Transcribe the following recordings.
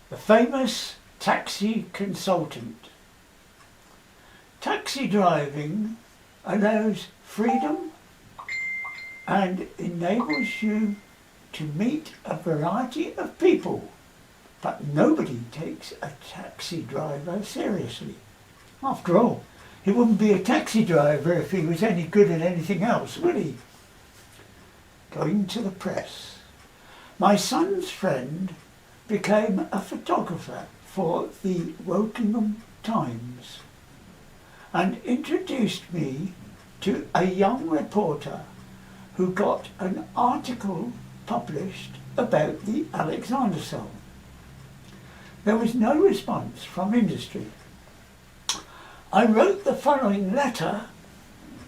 The famous taxi consultant. Taxi driving allows freedom and enables you to meet a variety of people, but nobody takes a taxi driver seriously. After all, he wouldn't be a taxi driver if he was any good at anything else, would he? Going to the press. My son's friend became a photographer for the Wokingham Times and introduced me to a young reporter who got an article published about the Alexander cell. There was no response from industry. I wrote the following letter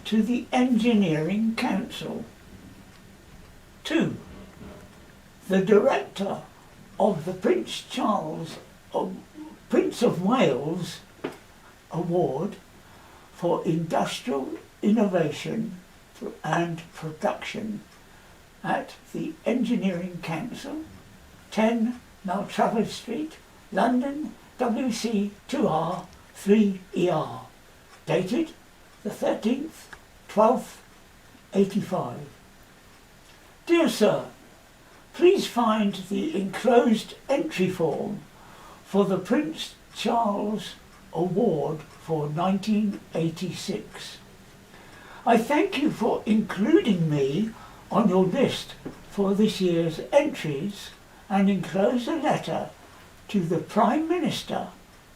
to the Engineering Council. To the director of the Prince of Wales Award for Industrial Innovation and Production at the Engineering Council, 10 Maltravers Street, London, WC 2R 3ER, dated the 13th, 12th, 85. Dear Sir, please find the enclosed entry form for the Prince Charles Award for 1986. I thank you for including me on your list for this year's entries and enclose a letter to the Prime Minister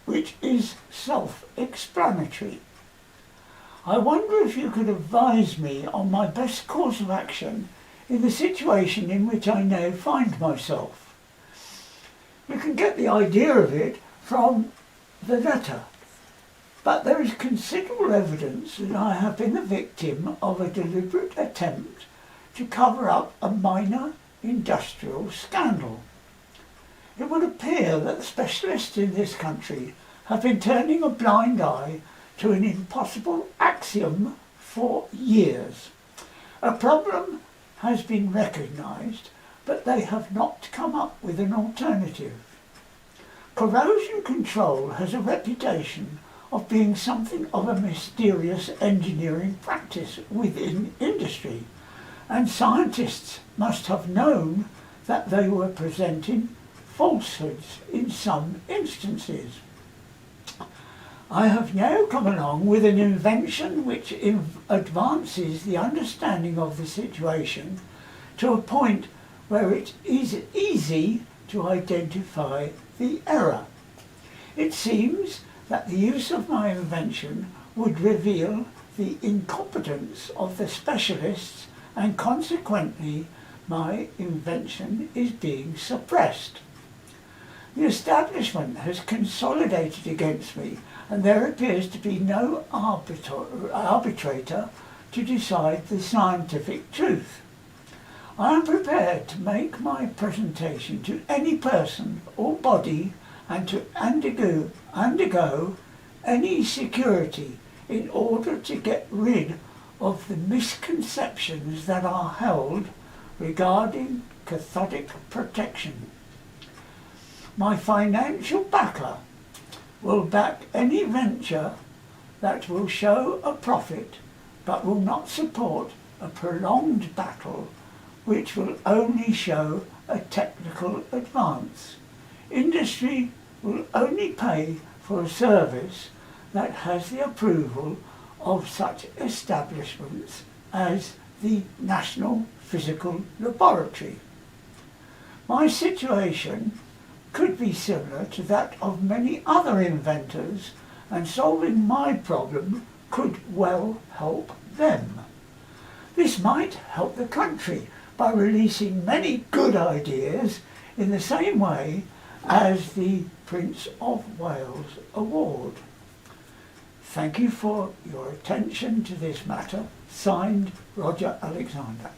which is self-explanatory. I wonder if you could advise me on my best course of action in the situation in which I now find myself. You can get the idea of it from the letter, but there is considerable evidence that I have been the victim of a deliberate attempt to cover up a minor industrial scandal. It would appear that the specialists in this country have been turning a blind eye to an impossible axiom for years. A problem has been recognised, but they have not come up with an alternative. Corrosion control has a reputation of being something of a mysterious engineering practice within industry, and scientists must have known that they were presenting falsehoods in some instances. I have now come along with an invention which advances the understanding of the situation to a point where it is easy to identify the error. It seems that the use of my invention would reveal the incompetence of the specialists, and consequently my invention is being suppressed. The establishment has consolidated against me, and there appears to be no arbitrator to decide the scientific truth. I am prepared to make my presentation to any person or body and to undergo any security in order to get rid of the misconceptions that are held regarding cathodic protection. My financial backer will back any venture that will show a profit but will not support a prolonged battle which will only show a technical advance. Industry will only pay for a service that has the approval of such establishments as the National Physical Laboratory. My situation could be similar to that of many other inventors, and solving my problem could well help them. This might help the country by releasing many good ideas in the same way as the Prince of Wales Award. Thank you for your attention to this matter. Signed, Roger Alexander.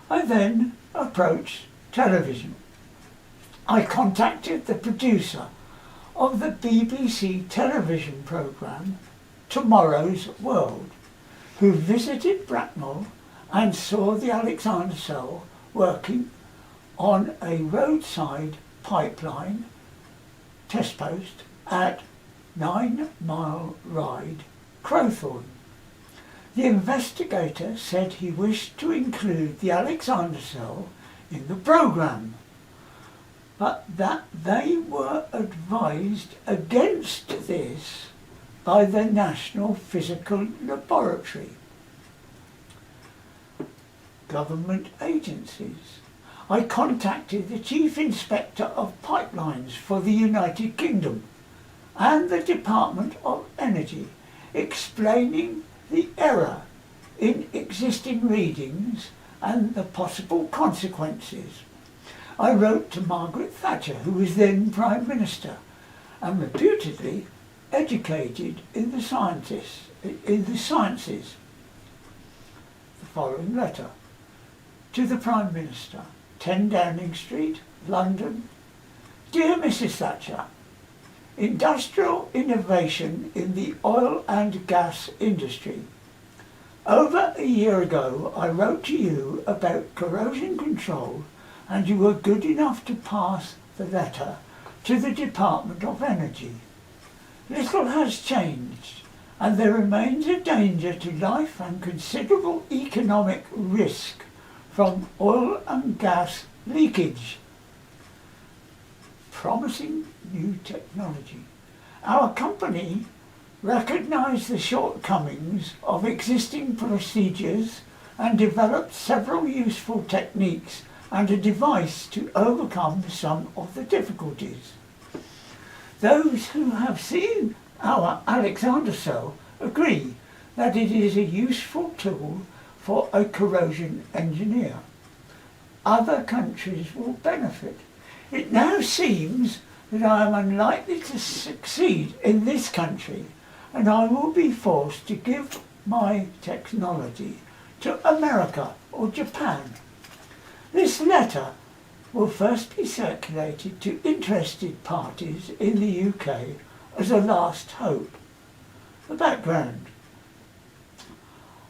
I then approached television. I contacted the producer of the BBC television programme Tomorrow's World, who visited Bracknell and saw the Alexander cell working on a roadside pipeline test post at 9 Mile Ride, Crowthorne. The investigator said he wished to include the Alexander cell in the programme, but that they were advised against this by the National Physical Laboratory. Government agencies. I contacted the Chief Inspector of Pipelines for the United Kingdom and the Department of Energy, explaining the error in existing readings and the possible consequences. I wrote to Margaret Thatcher, who was then Prime Minister and reputedly educated in the sciences. The following letter: to the Prime Minister, 10 Downing Street, London. Dear Mrs. Thatcher, industrial innovation in the oil and gas industry. Over a year ago I wrote to you about corrosion control, and you were good enough to pass the letter to the Department of Energy. Little has changed, and there remains a danger to life and considerable economic risk from oil and gas leakage. Promising new technology. Our company recognised the shortcomings of existing procedures and developed several useful techniques and a device to overcome some of the difficulties. Those who have seen our Alexander cell agree that it is a useful tool for a corrosion engineer. Other countries will benefit. It now seems that I am unlikely to succeed in this country, and I will be forced to give my technology to America or Japan. This letter will first be circulated to interested parties in the UK as a last hope. The background.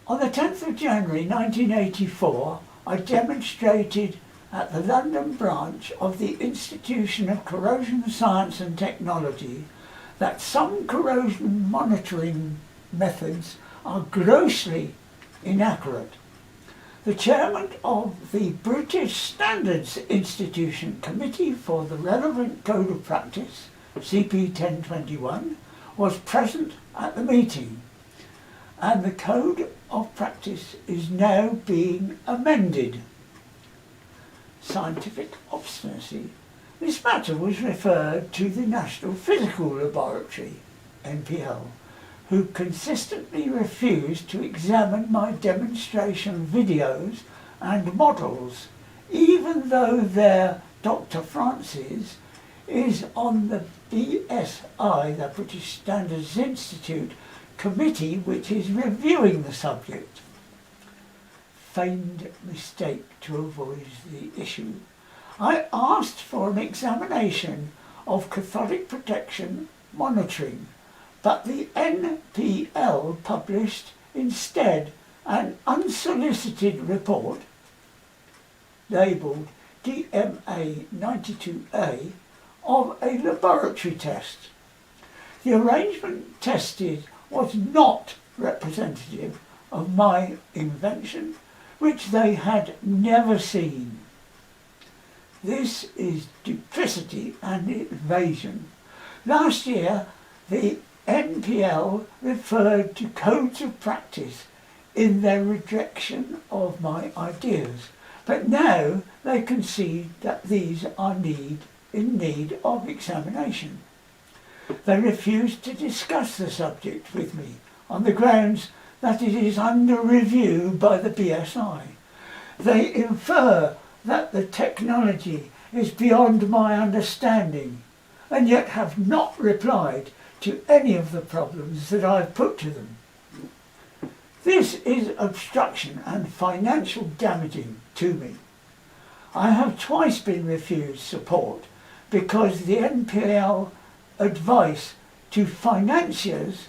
On the 10th of January 1984, I demonstrated at the London branch of the Institution of Corrosion Science and Technology that some corrosion monitoring methods are grossly inaccurate. The chairman of the British Standards Institution Committee for the Relevant Code of Practice, CP 1021, was present at the meeting, and the Code of Practice is now being amended. Scientific obstinacy. This matter was referred to the National Physical Laboratory, NPL, who consistently refused to examine my demonstration videos and models, even though their Dr. Francis is on the BSI, the British Standards Institute, committee which is reviewing the subject. Feigned mistake to avoid the issue. I asked for an examination of cathodic protection monitoring, but the NPL published instead an unsolicited report labelled DMA 92A of a laboratory test. The arrangement tested was not representative of my invention, which they had never seen. This is duplicity and evasion. Last year, the NPL referred to codes of practice in their rejection of my ideas, but now they concede that these are in need of examination. They refuse to discuss the subject with me on the grounds that it is under review by the BSI. They infer that the technology is beyond my understanding, and yet have not replied to any of the problems that I have put to them. This is obstruction and financial damaging to me. I have twice been refused support because the NPL advice to financiers,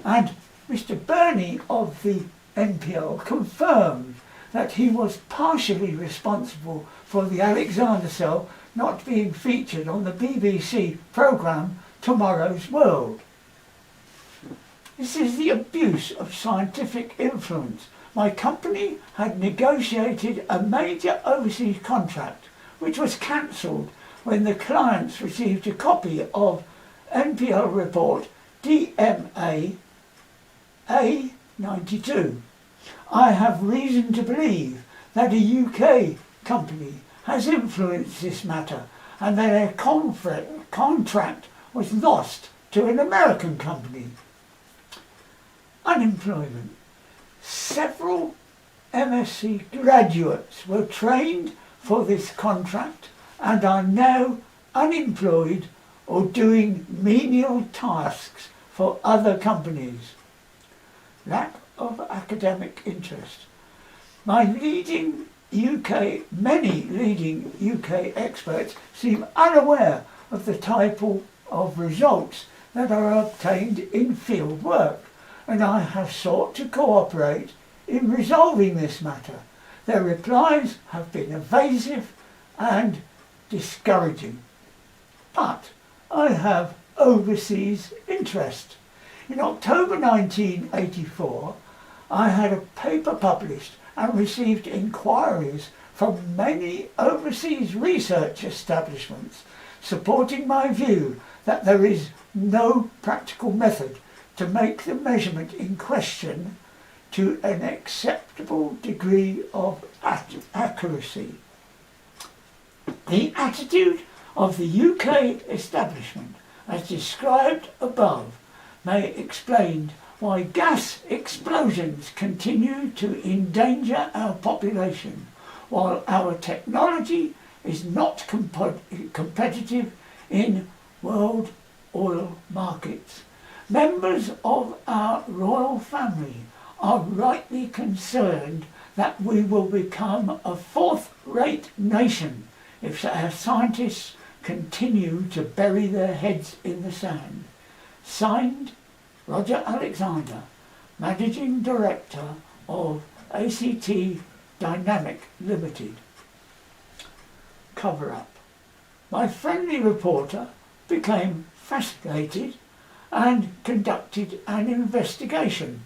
and Mr. Burney of the NPL confirmed that he was partially responsible for the Alexander cell not being featured on the BBC programme Tomorrow's World. This is the abuse of scientific influence. My company had negotiated a major overseas contract which was cancelled when the clients received a copy of NPL report DMA A92. I have reason to believe that a UK company has influenced this matter and that a contract was lost to an American company. Unemployment. Several MSc graduates were trained for this contract and are now unemployed or doing menial tasks for other companies. Lack of academic interest. Many leading UK experts seem unaware of the type of results that are obtained in field work, and I have sought to cooperate in resolving this matter. Their replies have been evasive and discouraging. But I have overseas interest. In October 1984, I had a paper published and received inquiries from many overseas research establishments supporting my view that there is no practical method to make the measurement in question to an acceptable degree of accuracy. The attitude of the UK establishment, as described above, may explain why gas explosions continue to endanger our population, while our technology is not competitive in world oil markets. Members of our royal family are rightly concerned that we will become a fourth-rate nation if our scientists continue to bury their heads in the sand. Signed, Roger Alexander, Managing Director of ACT Dynamic Limited. Cover-up. My friendly reporter became fascinated and conducted an investigation,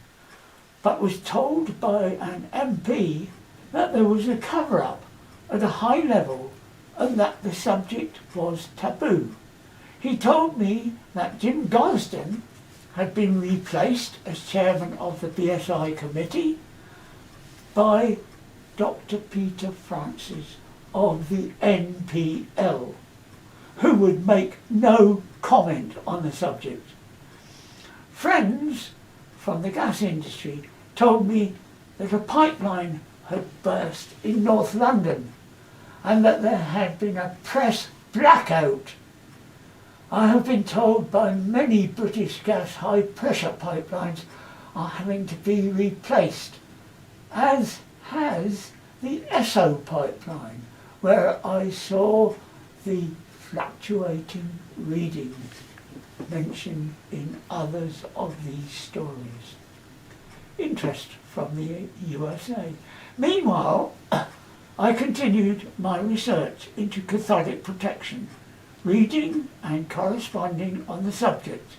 but was told by an MP that there was a cover-up at a high level and that the subject was taboo. He told me that Jim Gosden had been replaced as chairman of the BSI committee by Dr. Peter Francis of the NPL, who would make no comment on the subject. Friends from the gas industry told me that a pipeline had burst in North London and that there had been a press blackout. I have been told by many British gas high pressure pipelines are having to be replaced, as has the Esso pipeline, where I saw the fluctuating readings mentioned in others of these stories. Interest from the USA. Meanwhile, I continued my research into cathodic protection, reading and corresponding on the subject,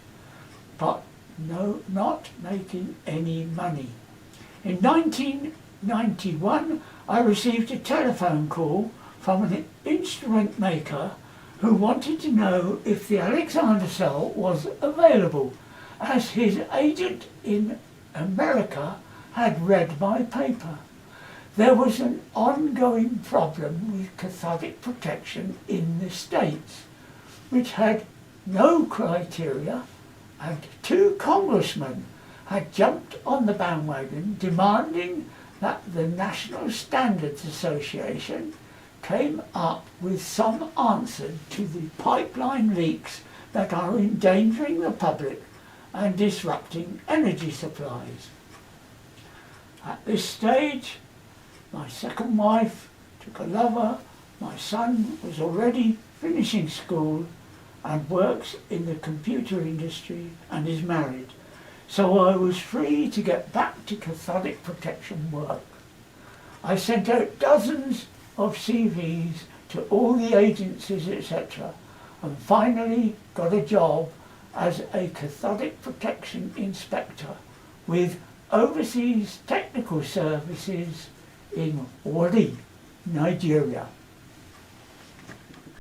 but not making any money. In 1991, I received a telephone call from an instrument maker who wanted to know if the Alexander cell was available, as his agent in America had read my paper. There was an ongoing problem with cathodic protection in the States, which had no criteria, and 2 congressmen had jumped on the bandwagon demanding that the National Standards Association came up with some answer to the pipeline leaks that are endangering the public and disrupting energy supplies. At this stage, my second wife took a lover, my son was already finishing school and works in the computer industry and is married, so I was free to get back to cathodic protection work. I sent out dozens of CVs to all the agencies, etc., and finally got a job as a cathodic protection inspector with overseas technical services in Warri, Nigeria.